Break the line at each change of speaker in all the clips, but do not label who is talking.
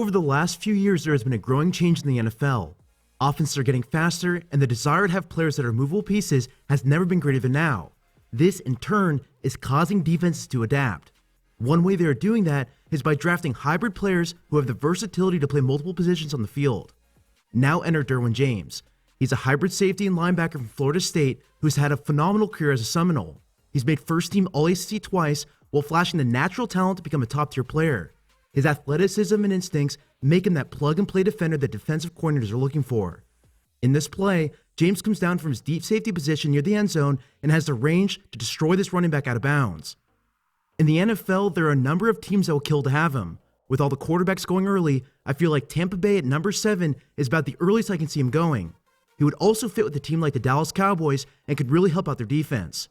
over the last few years there has been a growing change in the NFL. Offenses are getting faster, and the desire to have players that are movable pieces has never been greater than now. This, in turn, is causing defenses to adapt. One way they are doing that is by drafting hybrid players who have the versatility to play multiple positions on the field. Now enter Derwin James. He's a hybrid safety and linebacker from Florida State who's had a phenomenal career as a Seminole. He's made first-team All-ACC twice while flashing the natural talent to become a top-tier player. His athleticism and instincts make him that plug-and-play defender that defensive coordinators are looking for. In this play, James comes down from his deep safety position near the end zone and has the range to destroy this running back out of bounds. In the NFL, there are a number of teams that will kill to have him. With all the quarterbacks going early, I feel like Tampa Bay at number 7 is about the earliest I can see him going. He would also fit with a team like the Dallas Cowboys and could really help out their defense.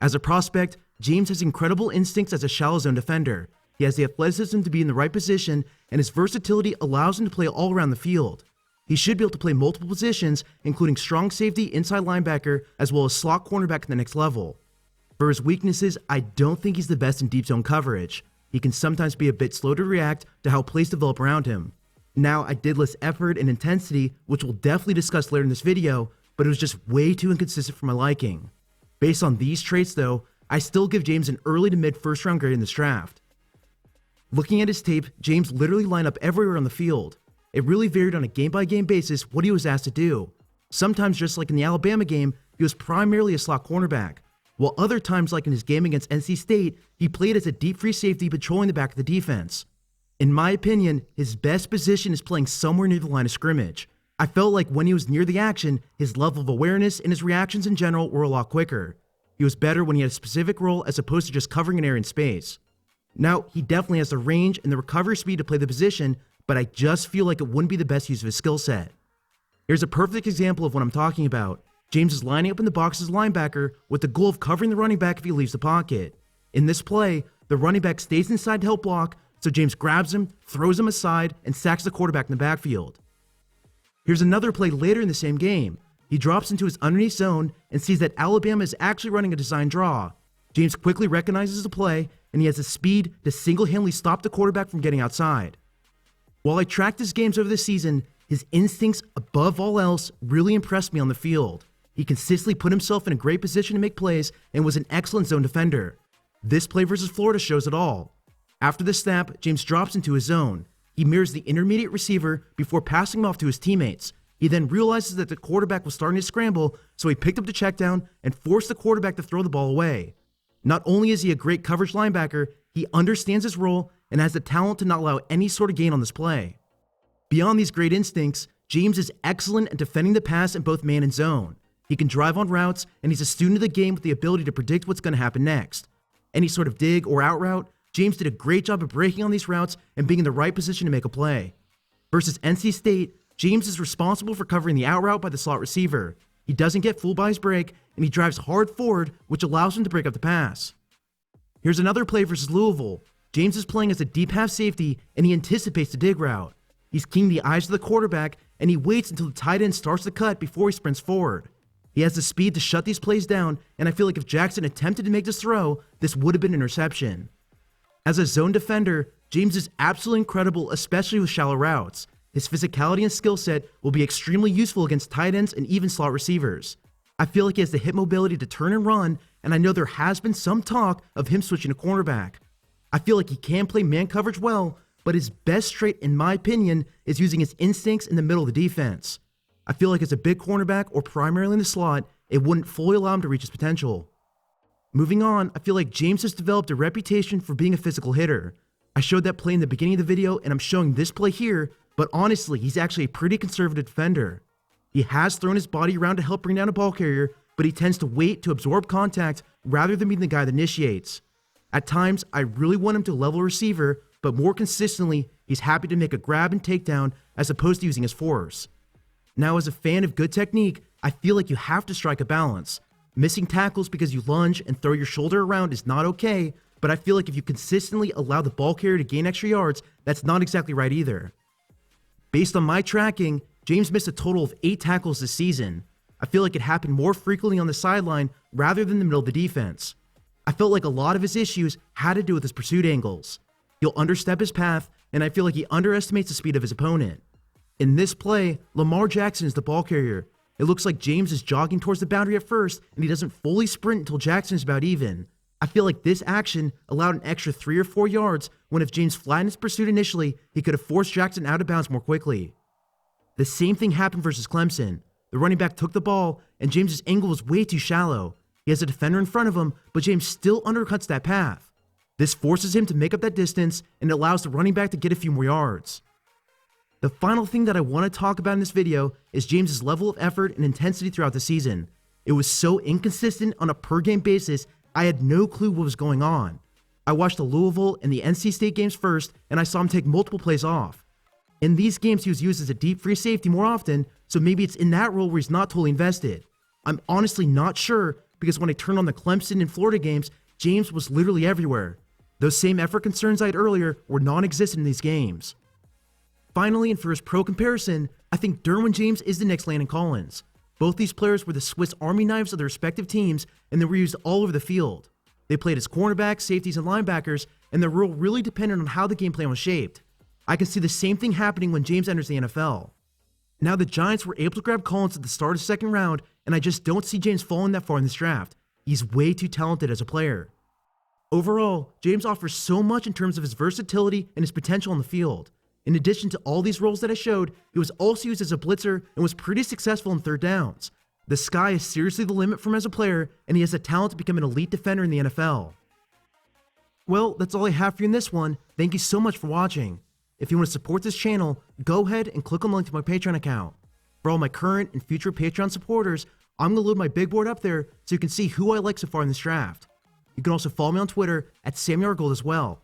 As a prospect, James has incredible instincts as a shallow zone defender. He has the athleticism to be in the right position, and his versatility allows him to play all around the field. He should be able to play multiple positions, including strong safety, inside linebacker, as well as slot cornerback at the next level. For his weaknesses, I don't think he's the best in deep zone coverage. He can sometimes be a bit slow to react to how plays develop around him. Now, I did list effort and intensity, which we'll definitely discuss later in this video, but it was just way too inconsistent for my liking. Based on these traits though, I still give James an early to mid first round grade in this draft. Looking at his tape, James literally lined up everywhere on the field. It really varied on a game-by-game basis what he was asked to do. Sometimes, just like in the Alabama game, he was primarily a slot cornerback, while other times, like in his game against NC State, he played as a deep free safety patrolling the back of the defense. In my opinion, his best position is playing somewhere near the line of scrimmage. I felt like when he was near the action, his level of awareness and his reactions in general were a lot quicker. He was better when he had a specific role as opposed to just covering an area in space. Now, he definitely has the range and the recovery speed to play the position, but I just feel like it wouldn't be the best use of his skill set. Here's a perfect example of what I'm talking about. James is lining up in the box as a linebacker with the goal of covering the running back if he leaves the pocket. In this play, the running back stays inside to help block, so James grabs him, throws him aside, and sacks the quarterback in the backfield. Here's another play later in the same game. He drops into his underneath zone and sees that Alabama is actually running a design draw. James quickly recognizes the play, and he has the speed to single-handedly stop the quarterback from getting outside. While I tracked his games over the season, his instincts above all else really impressed me on the field. He consistently put himself in a great position to make plays and was an excellent zone defender. This play versus Florida shows it all. After the snap, James drops into his zone. He mirrors the intermediate receiver before passing him off to his teammates. He then realizes that the quarterback was starting to scramble, so he picked up the check down and forced the quarterback to throw the ball away. Not only is he a great coverage linebacker, he understands his role and has the talent to not allow any sort of gain on this play. Beyond these great instincts, James is excellent at defending the pass in both man and zone. He can drive on routes, and he's a student of the game with the ability to predict what's going to happen next. Any sort of dig or out route, James did a great job of breaking on these routes and being in the right position to make a play. Versus NC State, James is responsible for covering the out route by the slot receiver. He doesn't get fooled by his break, and he drives hard forward, which allows him to break up the pass. Here's another play versus Louisville. James is playing as a deep half safety, and he anticipates the dig route. He's keying the eyes of the quarterback, and he waits until the tight end starts the cut before he sprints forward. He has the speed to shut these plays down, and I feel like if Jackson attempted to make this throw, this would have been an interception. As a zone defender, James is absolutely incredible, especially with shallow routes. His physicality and skill set will be extremely useful against tight ends and even slot receivers. I feel like he has the hip mobility to turn and run, and I know there has been some talk of him switching to cornerback. I feel like he can play man coverage well, but his best trait, in my opinion, is using his instincts in the middle of the defense. I feel like as a big cornerback or primarily in the slot, it wouldn't fully allow him to reach his potential. Moving on, I feel like James has developed a reputation for being a physical hitter. I showed that play in the beginning of the video, and I'm showing this play here, but honestly, he's actually a pretty conservative defender. He has thrown his body around to help bring down a ball carrier, but he tends to wait to absorb contact rather than being the guy that initiates. At times, I really want him to level a receiver, but more consistently, he's happy to make a grab and takedown as opposed to using his force. Now, as a fan of good technique, I feel like you have to strike a balance. Missing tackles because you lunge and throw your shoulder around is not okay, but I feel like if you consistently allow the ball carrier to gain extra yards, that's not exactly right either. Based on my tracking, James missed a total of 8 tackles this season. I feel like it happened more frequently on the sideline rather than the middle of the defense. I felt like a lot of his issues had to do with his pursuit angles. He'll understep his path, and I feel like he underestimates the speed of his opponent. In this play, Lamar Jackson is the ball carrier. It looks like James is jogging towards the boundary at first, and he doesn't fully sprint until Jackson is about even. I feel like this action allowed an extra 3 or 4 yards when if James flattened his pursuit initially, he could have forced Jackson out of bounds more quickly. The same thing happened versus Clemson. The running back took the ball, and James's angle was way too shallow. He has a defender in front of him, but James still undercuts that path. This forces him to make up that distance, and it allows the running back to get a few more yards. The final thing that I want to talk about in this video is James's level of effort and intensity throughout the season. It was so inconsistent on a per-game basis, I had no clue what was going on. I watched the Louisville and the NC State games first, and I saw him take multiple plays off. In these games, he was used as a deep free safety more often, so maybe it's in that role where he's not totally invested. I'm honestly not sure, because when I turned on the Clemson and Florida games, James was literally everywhere. Those same effort concerns I had earlier were non-existent in these games. Finally, and for his pro comparison, I think Derwin James is the next Landon Collins. Both these players were the Swiss Army knives of their respective teams, and they were used all over the field. They played as cornerbacks, safeties, and linebackers, and their role really depended on how the game plan was shaped. I can see the same thing happening when James enters the NFL. Now, the Giants were able to grab Collins at the start of the second round, and I just don't see James falling that far in this draft. He's way too talented as a player. Overall, James offers so much in terms of his versatility and his potential on the field. In addition to all these roles that I showed, he was also used as a blitzer and was pretty successful in third downs. The sky is seriously the limit for him as a player, and he has the talent to become an elite defender in the NFL. Well, that's all I have for you in this one. Thank you so much for watching. If you want to support this channel, go ahead and click on the link to my Patreon account. For all my current and future Patreon supporters, I'm going to load my big board up there so you can see who I like so far in this draft. You can also follow me on Twitter at SammyRGold as well.